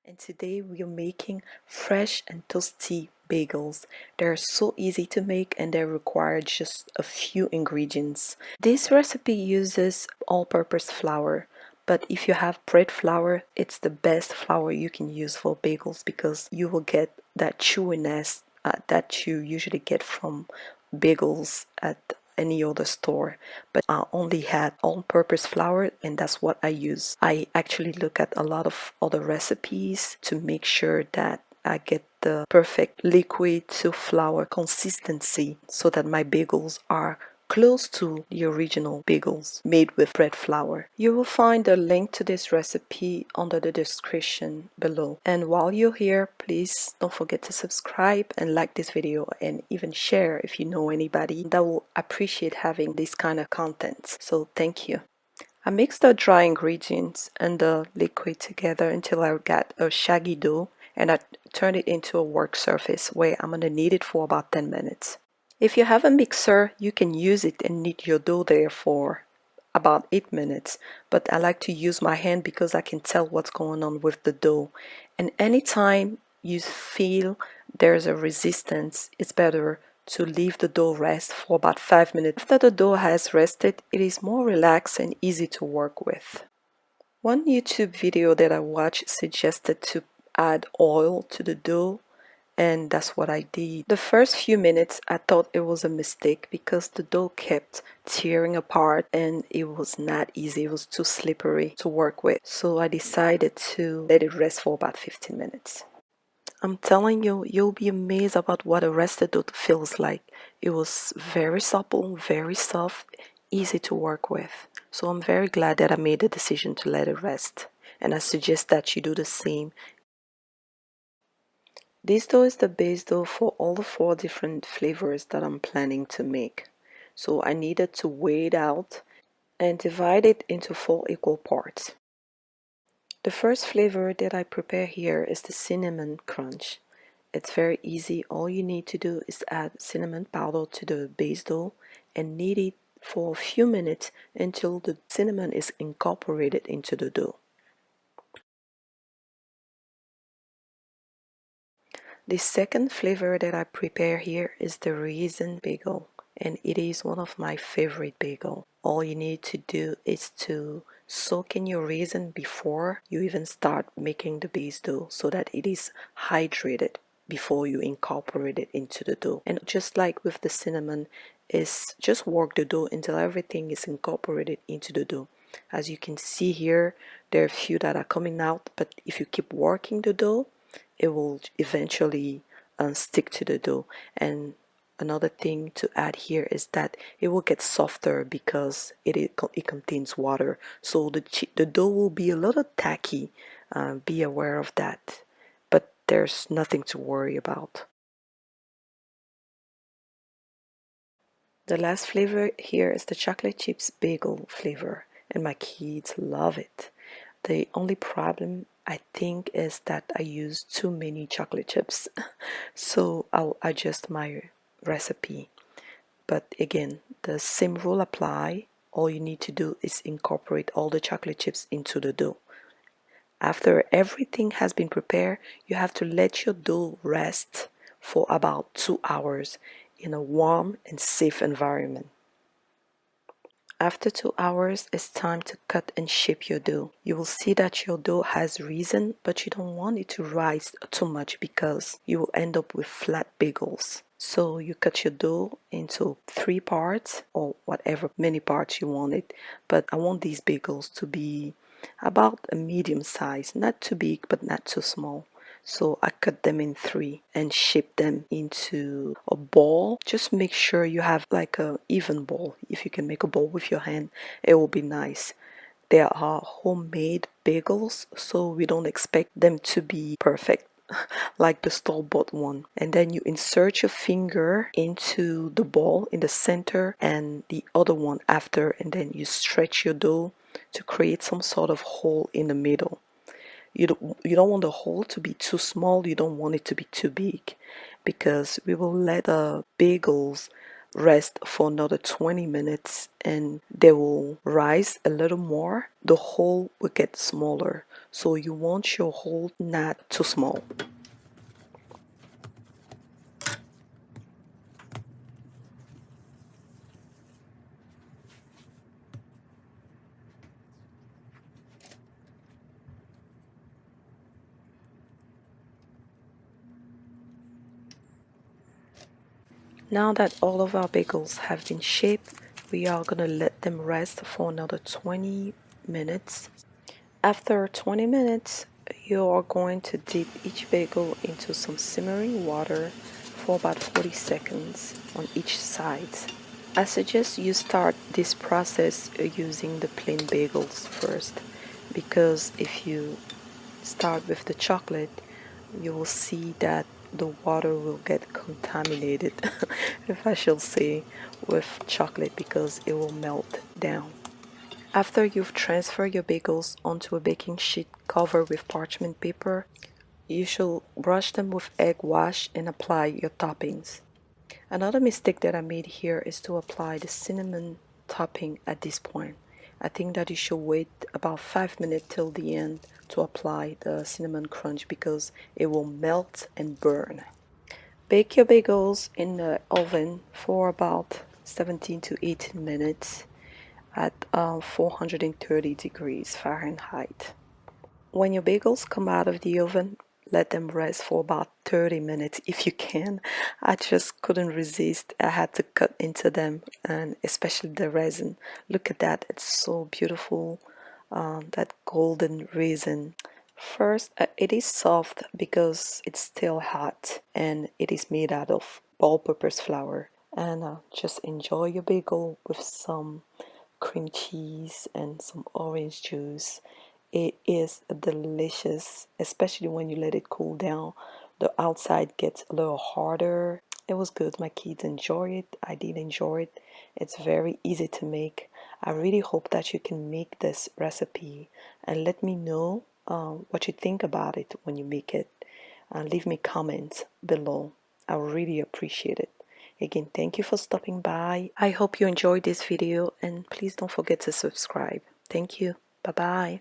And today we are making fresh and toasty bagels. They're so easy to make and they require just a few ingredients. This recipe uses all-purpose flour, but if you have bread flour, it's the best flour you can use for bagels because you will get that chewiness that you usually get from bagels at any other store, but I only had all-purpose flour and that's what I use. I actually look at a lot of other recipes to make sure that I get the perfect liquid to flour consistency so that my bagels are close to the original bagels made with bread flour. You will find a link to this recipe under the description below. And while you're here, please don't forget to subscribe and like this video and even share if you know anybody that will appreciate having this kind of content. So thank you. I mixed the dry ingredients and the liquid together until I got a shaggy dough, and I turned it into a work surface where I'm gonna knead it for about 10 minutes. If you have a mixer, you can use it and knead your dough there for about 8 minutes, but I like to use my hand because I can tell what's going on with the dough. And anytime you feel there's a resistance, it's better to leave the dough rest for about 5 minutes. After the dough has rested, it is more relaxed and easy to work with. One YouTube video that I watched suggested to add oil to the dough, and that's what I did. The first few minutes I thought it was a mistake because the dough kept tearing apart and it was not easy. It was too slippery to work with. So I decided to let it rest for about 15 minutes. I'm telling you, you'll be amazed about what a rested dough feels like. It was very supple, very soft, easy to work with. So I'm very glad that I made the decision to let it rest. And I suggest that you do the same. This dough is the base dough for all the 4 different flavors that I'm planning to make. So I needed to weigh it out and divide it into 4 equal parts. The first flavor that I prepare here is the cinnamon crunch. It's very easy. All you need to do is add cinnamon powder to the base dough and knead it for a few minutes until the cinnamon is incorporated into the dough. The second flavor that I prepare here is the raisin bagel, and it is one of my favorite bagel. All you need to do is to soak in your raisin before you even start making the base dough so that it is hydrated before you incorporate it into the dough. And just like with the cinnamon, is just work the dough until everything is incorporated into the dough. As you can see here, there are a few that are coming out, but if you keep working the dough, it will eventually stick to the dough. And another thing to add here is that it will get softer because it contains water, so the dough will be a little tacky. Be aware of that, but there's nothing to worry about. The last flavor here is the chocolate chips bagel flavor, and my kids love it. The only problem I think is that I use too many chocolate chips, so I'll adjust my recipe. But again, the same rule apply. All you need to do is incorporate all the chocolate chips into the dough. After everything has been prepared, you have to let your dough rest for about 2 hours in a warm and safe environment. After 2 hours, it's time to cut and shape your dough. You will see that your dough has risen, but you don't want it to rise too much because you will end up with flat bagels. So you cut your dough into 3 parts or whatever many parts you want it. But I want these bagels to be about a medium size, not too big but not too small. So I cut them in 3 and shape them into a ball. Just make sure you have like a even ball. If you can make a ball with your hand, it will be nice. There are homemade bagels, so we don't expect them to be perfect like the store-bought one. And then you insert your finger into the ball in the center and the other one after, and then you stretch your dough to create some sort of hole in the middle. You don't want the hole to be too small, you don't want it to be too big, because we will let the bagels rest for another 20 minutes and they will rise a little more. The hole will get smaller, so you want your hole not too small. Now that all of our bagels have been shaped, we are gonna let them rest for another 20 minutes. After 20 minutes, you are going to dip each bagel into some simmering water for about 40 seconds on each side. I suggest you start this process using the plain bagels first, because if you start with the chocolate, you will see that the water will get contaminated, if I shall say, with chocolate because it will melt down. After you've transferred your bagels onto a baking sheet covered with parchment paper, you should brush them with egg wash and apply your toppings. Another mistake that I made here is to apply the cinnamon topping at this point. I think that you should wait about 5 minutes till the end to apply the cinnamon crunch because it will melt and burn. Bake your bagels in the oven for about 17 to 18 minutes at 430 degrees Fahrenheit. When your bagels come out of the oven, let them rest for about 30 minutes if you can. I just couldn't resist. I had to cut into them, and especially the resin. Look at that, it's so beautiful. That golden resin. First, it is soft because it's still hot and it is made out of all-purpose flour. And just enjoy your bagel with some cream cheese and some orange juice. It is delicious, especially when you let it cool down. The outside gets a little harder. It was good. My kids enjoy it. I did enjoy it. It's very easy to make. I really hope that you can make this recipe and let me know what you think about it when you make it. Leave me comments below. I really appreciate it. Again, thank you for stopping by. I hope you enjoyed this video and please don't forget to subscribe. Thank you. Bye bye.